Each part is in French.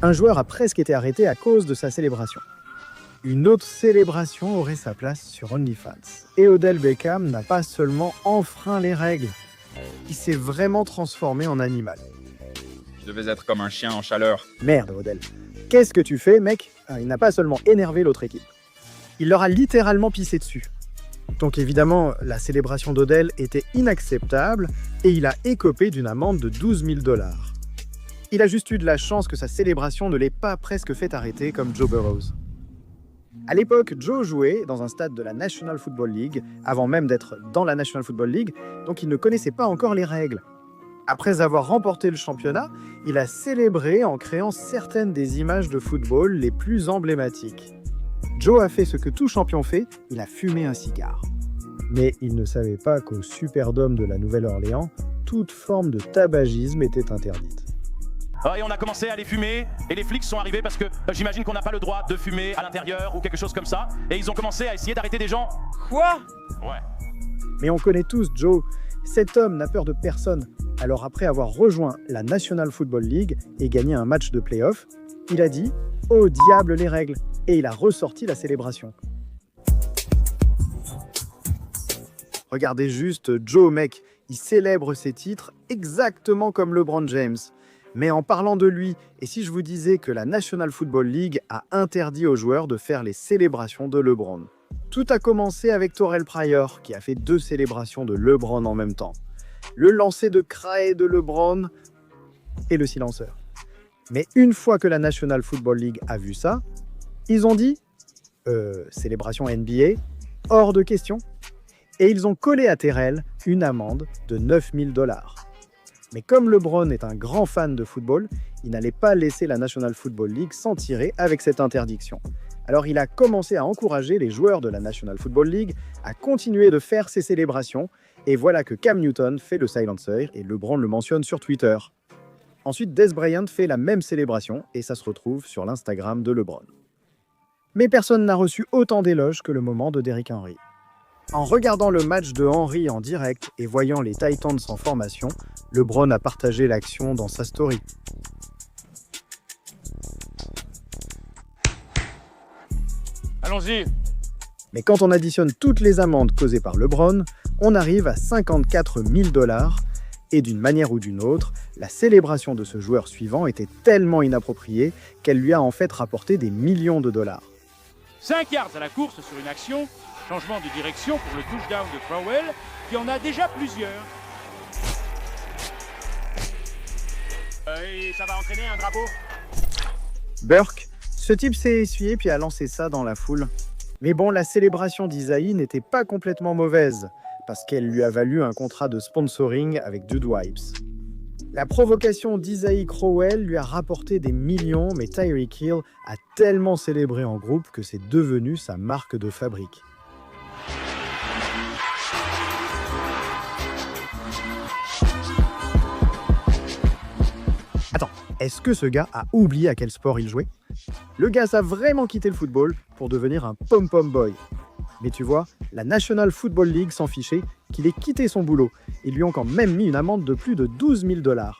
Un joueur a presque été arrêté à cause de sa célébration. Une autre célébration aurait sa place sur OnlyFans. Et Odell Beckham n'a pas seulement enfreint les règles, il s'est vraiment transformé en animal. Je devais être comme un chien en chaleur. Merde, Odell. Qu'est-ce que tu fais, mec? Il n'a pas seulement énervé l'autre équipe. Il leur a littéralement pissé dessus. Donc évidemment, la célébration d'Odell était inacceptable et il a écopé d'une amende de 12 000 $. Il a juste eu de la chance que sa célébration ne l'ait pas presque fait arrêter comme Joe Burrows. À l'époque, Joe jouait dans un stade de la National Football League, avant même d'être dans la National Football League, donc il ne connaissait pas encore les règles. Après avoir remporté le championnat, il a célébré en créant certaines des images de football les plus emblématiques. Joe a fait ce que tout champion fait, il a fumé un cigare. Mais il ne savait pas qu'au Superdome de la Nouvelle-Orléans, toute forme de tabagisme était interdite. Et on a commencé à les fumer, et les flics sont arrivés parce que j'imagine qu'on n'a pas le droit de fumer à l'intérieur ou quelque chose comme ça. Et ils ont commencé à essayer d'arrêter des gens. Quoi? Ouais. Mais on connaît tous Joe. Cet homme n'a peur de personne. Alors après avoir rejoint la National Football League et gagné un match de play-off, il a dit « Au diable les règles !» et il a ressorti la célébration. Regardez juste Joe, mec, il célèbre ses titres exactement comme LeBron James. Mais en parlant de lui, et si je vous disais que la National Football League a interdit aux joueurs de faire les célébrations de LeBron? Tout a commencé avec Terrell Pryor, qui a fait 2 célébrations de LeBron en même temps. Le lancer de craie de LeBron et le silenceur. Mais une fois que la National Football League a vu ça, ils ont dit célébration NBA, hors de question. Et ils ont collé à Terrell une amende de 9 000 $. Mais comme LeBron est un grand fan de football, il n'allait pas laisser la National Football League s'en tirer avec cette interdiction. Alors il a commencé à encourager les joueurs de la National Football League à continuer de faire ces célébrations, et voilà que Cam Newton fait le silencer et LeBron le mentionne sur Twitter. Ensuite, Dez Bryant fait la même célébration et ça se retrouve sur l'Instagram de LeBron. Mais personne n'a reçu autant d'éloges que le moment de Derrick Henry. En regardant le match de Henry en direct et voyant les Titans en formation, LeBron a partagé l'action dans sa story. Allons-y. Mais quand on additionne toutes les amendes causées par LeBron, on arrive à 54 000 $. Et d'une manière ou d'une autre, la célébration de ce joueur suivant était tellement inappropriée qu'elle lui a en fait rapporté des millions de dollars. 5 yards à la course sur une action, changement de direction pour le touchdown de Crowell, qui en a déjà plusieurs. Et ça va entraîner un drapeau. Burke, ce type s'est essuyé puis a lancé ça dans la foule. Mais bon, la célébration d'Isaïe n'était pas complètement mauvaise, parce qu'elle lui a valu un contrat de sponsoring avec Dude Wipes. La provocation d'Isaïe Crowell lui a rapporté des millions, mais Tyreek Hill a tellement célébré en groupe que c'est devenu sa marque de fabrique. Attends, est-ce que ce gars a oublié à quel sport il jouait? Le gars a vraiment quitté le football pour devenir un pom-pom boy. Mais tu vois, la National Football League s'en fichait qu'il ait quitté son boulot. Ils lui ont quand même mis une amende de plus de 12 000 $.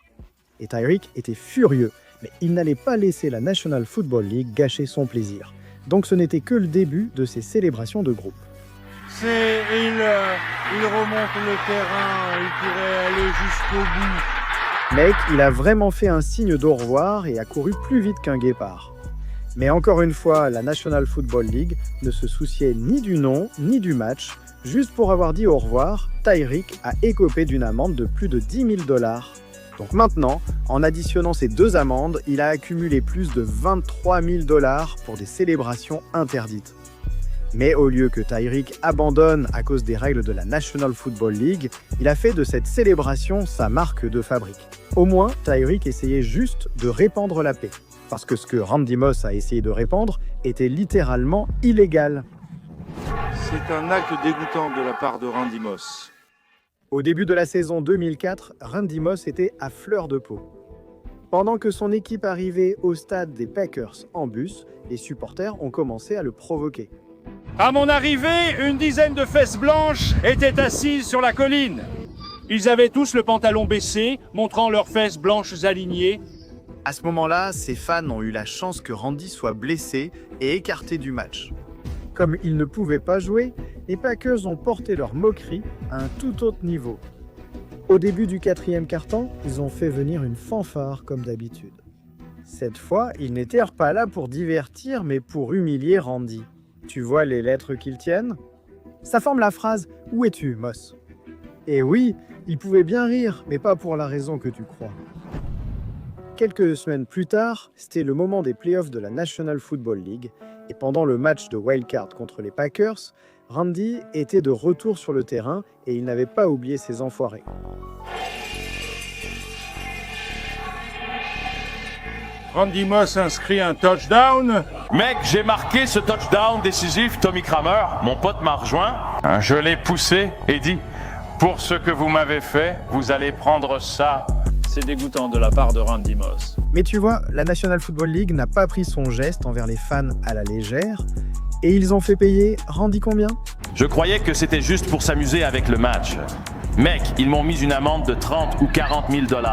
Et Tyreek était furieux, mais il n'allait pas laisser la National Football League gâcher son plaisir. Donc ce n'était que le début de ses célébrations de groupe. Il remonte le terrain, il pourrait aller jusqu'au bout. Mec, il a vraiment fait un signe d'au revoir et a couru plus vite qu'un guépard. Mais encore une fois, la National Football League ne se souciait ni du nom, ni du match. Juste pour avoir dit au revoir, Tyreek a écopé d'une amende de plus de 10 000 $. Donc maintenant, en additionnant ces 2 amendes, il a accumulé plus de 23 000 $ pour des célébrations interdites. Mais au lieu que Tyreek abandonne à cause des règles de la National Football League, il a fait de cette célébration sa marque de fabrique. Au moins, Tyreek essayait juste de répandre la paix. Parce que ce que Randy Moss a essayé de répandre était littéralement illégal. C'est un acte dégoûtant de la part de Randy Moss. Au début de la saison 2004, Randy Moss était à fleur de peau. Pendant que son équipe arrivait au stade des Packers en bus, les supporters ont commencé à le provoquer. À mon arrivée, une dizaine de fesses blanches étaient assises sur la colline. Ils avaient tous le pantalon baissé, montrant leurs fesses blanches alignées. À ce moment-là, ses fans ont eu la chance que Randy soit blessé et écarté du match. Comme il ne pouvait pas jouer, les Packers ont porté leur moquerie à un tout autre niveau. Au début du 4e quart-temps, ils ont fait venir une fanfare comme d'habitude. Cette fois, ils n'étaient pas là pour divertir, mais pour humilier Randy. Tu vois les lettres qu'ils tiennent? Ça forme la phrase « Où es-tu, Moss ?» Et oui, il pouvait bien rire, mais pas pour la raison que tu crois. Quelques semaines plus tard, c'était le moment des playoffs de la National Football League, et pendant le match de wildcard contre les Packers, Randy était de retour sur le terrain et il n'avait pas oublié ses enfoirés. Randy Moss inscrit un touchdown. Mec, j'ai marqué ce touchdown décisif. Tommy Kramer, mon pote, m'a rejoint. Je l'ai poussé et dit « Pour ce que vous m'avez fait, vous allez prendre ça. » C'est dégoûtant de la part de Randy Moss. Mais tu vois, la National Football League n'a pas pris son geste envers les fans à la légère, et ils ont fait payer Randy combien? Je croyais que c'était juste pour s'amuser avec le match. Mec, ils m'ont mis une amende de 30 ou 40 000 $.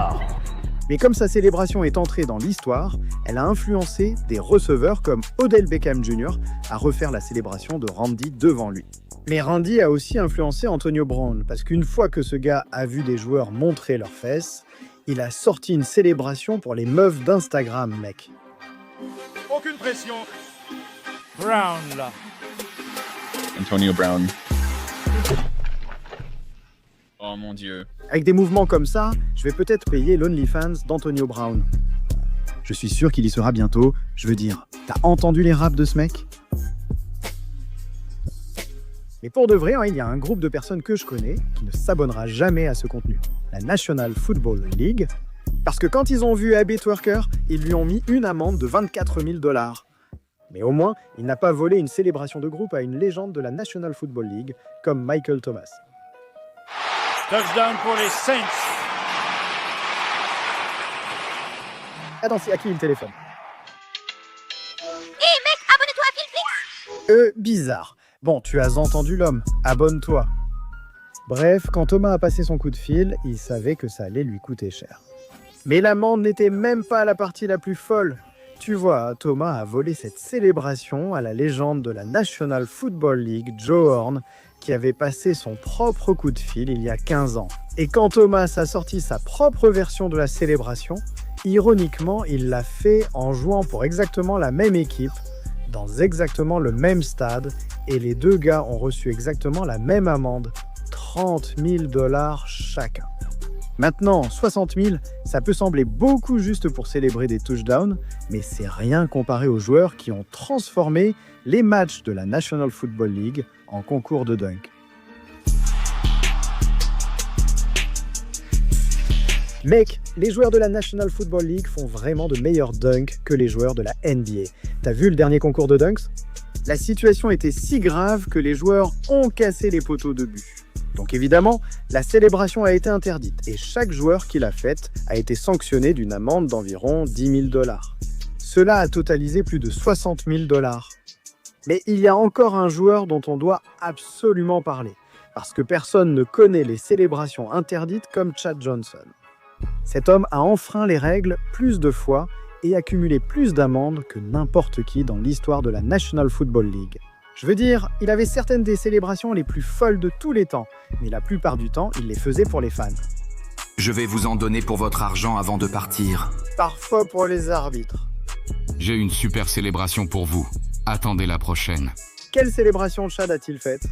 Mais comme sa célébration est entrée dans l'histoire, elle a influencé des receveurs comme Odell Beckham Jr. à refaire la célébration de Randy devant lui. Mais Randy a aussi influencé Antonio Brown, parce qu'une fois que ce gars a vu des joueurs montrer leurs fesses, il a sorti une célébration pour les meufs d'Instagram, mec. Aucune pression. Brown, là. Antonio Brown. Oh mon Dieu. Avec des mouvements comme ça, je vais peut-être payer l'OnlyFans d'Antonio Brown. Je suis sûr qu'il y sera bientôt. Je veux dire, t'as entendu les raps de ce mec? Mais pour de vrai, il y a un groupe de personnes que je connais qui ne s'abonnera jamais à ce contenu. La National Football League. Parce que quand ils ont vu Abby Twerker, ils lui ont mis une amende de 24 000 $. Mais au moins, il n'a pas volé une célébration de groupe à une légende de la National Football League comme Michael Thomas. Touchdown pour les Saints. Ah non, c'est à qui le téléphone? Hé mec, abonne-toi à Philflix. Bizarre. Bon, tu as entendu l'homme, abonne-toi. Bref, quand Thomas a passé son coup de fil, il savait que ça allait lui coûter cher. Mais l'amende n'était même pas la partie la plus folle. Tu vois, Thomas a volé cette célébration à la légende de la National Football League, Joe Horn, qui avait passé son propre coup de fil il y a 15 ans. Et quand Thomas a sorti sa propre version de la célébration, ironiquement, il l'a fait en jouant pour exactement la même équipe, dans exactement le même stade, et les deux gars ont reçu exactement la même amende, 30 000 $ chacun. Maintenant, 60 000, ça peut sembler beaucoup juste pour célébrer des touchdowns, mais c'est rien comparé aux joueurs qui ont transformé les matchs de la National Football League en concours de dunk. Mec, les joueurs de la National Football League font vraiment de meilleurs dunks que les joueurs de la NBA. T'as vu le dernier concours de dunks? La situation était si grave que les joueurs ont cassé les poteaux de but. Donc évidemment, la célébration a été interdite et chaque joueur qui l'a faite a été sanctionné d'une amende d'environ 10 000 $. Cela a totalisé plus de 60 000 $. Mais il y a encore un joueur dont on doit absolument parler, parce que personne ne connaît les célébrations interdites comme Chad Johnson. Cet homme a enfreint les règles plus de fois et accumulé plus d'amendes que n'importe qui dans l'histoire de la National Football League. Je veux dire, il avait certaines des célébrations les plus folles de tous les temps, mais la plupart du temps, il les faisait pour les fans. Je vais vous en donner pour votre argent avant de partir. Parfois pour les arbitres. J'ai une super célébration pour vous. Attendez la prochaine. Quelle célébration Chad a-t-il faite?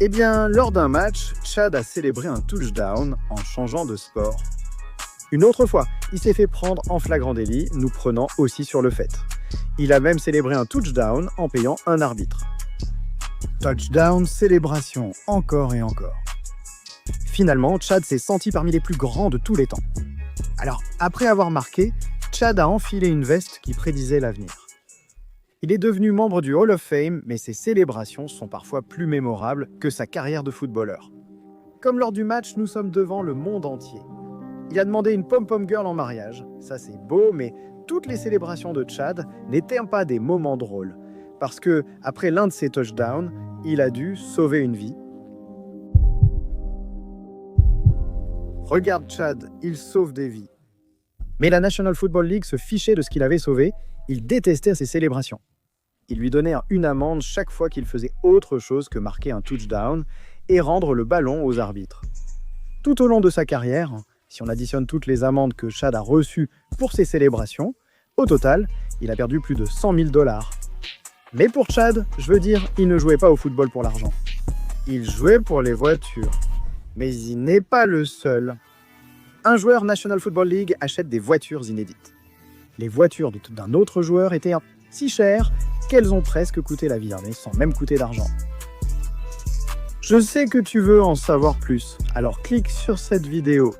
Eh bien, lors d'un match, Chad a célébré un touchdown en changeant de sport. Une autre fois, il s'est fait prendre en flagrant délit, nous prenant aussi sur le fait. Il a même célébré un touchdown en payant un arbitre. Touchdown, célébration, encore et encore. Finalement, Chad s'est senti parmi les plus grands de tous les temps. Alors, après avoir marqué, Chad a enfilé une veste qui prédisait l'avenir. Il est devenu membre du Hall of Fame, mais ses célébrations sont parfois plus mémorables que sa carrière de footballeur. Comme lors du match, nous sommes devant le monde entier. Il a demandé une pom-pom girl en mariage. Ça, c'est beau, mais toutes les célébrations de Chad n'étaient pas des moments drôles. Parce que, après l'un de ses touchdowns, il a dû sauver une vie. Regarde Chad, il sauve des vies. Mais la National Football League se fichait de ce qu'il avait sauvé, il détestait ses célébrations. Il lui donnait une amende chaque fois qu'il faisait autre chose que marquer un touchdown et rendre le ballon aux arbitres. Tout au long de sa carrière, si on additionne toutes les amendes que Chad a reçues pour ses célébrations, au total, il a perdu plus de 100 000 $. Mais pour Chad, je veux dire, il ne jouait pas au football pour l'argent. Il jouait pour les voitures. Mais il n'est pas le seul. Un joueur National Football League achète des voitures inédites. Les voitures d'un autre joueur étaient si chères qu'elles ont presque coûté la vie, mais sans même coûter d'argent. Je sais que tu veux en savoir plus, alors clique sur cette vidéo